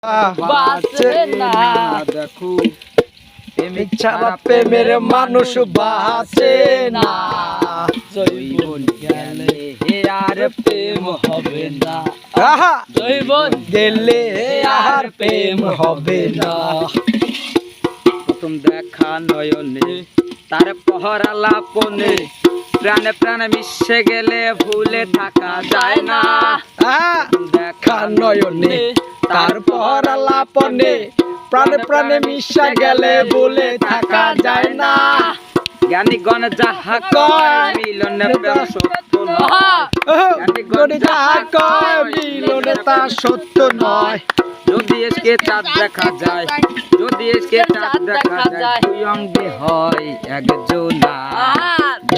বাঁচে না দেখো প্রেমিক ছাড়া প্রেমের মানুষ বাঁচে না। জৈবন গেলে আর প্রেম হবে না, জৈবন গেলে আর প্রেম হবে না। প্রথম দেখা নয়নে তার পহরা লাপনে, প্রাণে প্রাণে মিশে গেলে ভুলে থাকা যায় না। দেখা নয়নে তার পহরা লাপনে, প্রাণে প্রাণে মিশে গেলে ভুলে থাকা যায় না। জ্ঞানীগণ যাহা কয় মিলনে প্রেম সত্য নয়, জ্ঞানীগণ যাহা কয় মিলনে তা সত্য নয়। যদি এসকে চাঁদ দেখা যায়, যদি এসকে চাঁদ দেখা যায়, দুই অঙ্গে হয় একজনা।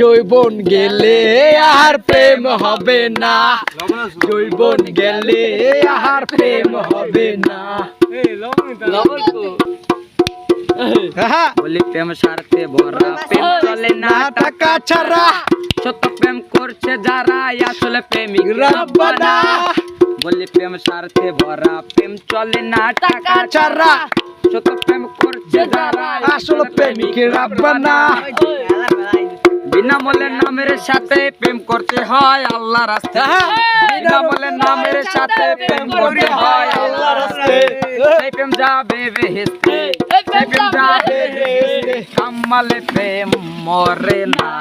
জৈবন গেলে আর প্রেম হবে না, জৈবন গেলে আর প্রেম হবে না। বলি প্রেম স্বার্থে ভরা, প্রেম চলে না টাকা ছাড়া। সত্য প্রেম করছে যারা আসলে প্রেমিক রাব্বানা। বলি প্রেম স্বার্থে ভরা, প্রেম চলে না টাকা ছাড়া। সত্য প্রেম করছে যারা আসলে প্রেমিক রাব্বানা। বিনামূল্যে নামের সাথে প্রেম করতে হয় আল্লাহর রাস্তায়, বিনামূল্যে নামের সাথে প্রেম করতে হয় আল্লাহর রাস্তায়। এই প্রেম যাবে বেহেশতে, এই প্রেম যাবে বেহেশতে, কামালে প্রেম মরে না।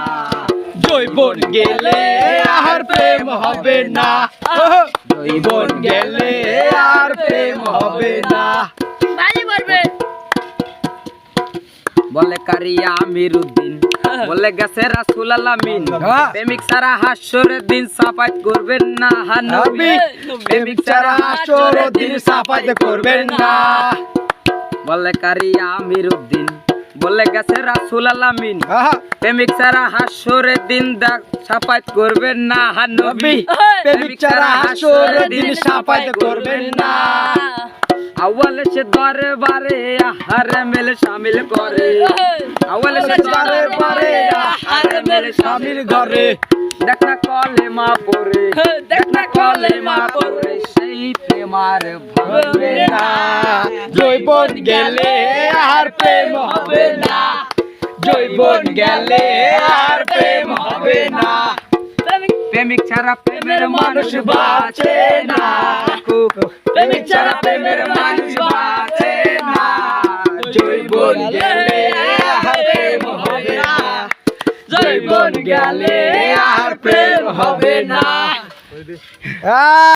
জৈবন গেলে আর প্রেম হবে না, জৈবন গেলে আর প্রেম হবে না। বলে কারিয়া আমিরউদ্দিন, বলে গেছে রাসূল আলামিন, প্রেমিক ছাড়া হাসরের দিন সাফাত করবেন না নবী, প্রেমিক ছাড়া হাসরের দিন সাফাত করবেন না। বলে কারিয়া আমিরউদ্দিন, বলে গেছে রাসূল আলামিন, প্রেমিক ছাড়া হাসরের দিন সাফাত করবেন না নবী, প্রেমিক ছাড়া হাসরের দিন সাফাত করবেন না। আউয়ালে সে দরবারে আহারে মেলে শামিল করে, আউয়ালে সে দরবারে আহারে মেলে শামিল করে। দেখ না কলেমা পড়ে, দেখ না কলেমা পড়ে, সেই প্রেমার ভাবে না। জৈবন গেলে আর প্রেম হবে না, জৈবন গেলে আর প্রেম হবে না। প্রেমিক ছাড়া প্রেমের মানুষ বাঁচে না, প্রেমিক ছাড়া প্রেমের মানুষ বাঁচে না। জৈবন গেলে আর প্রেম হবে না, জৈবন গেলে আর প্রেম হবে না।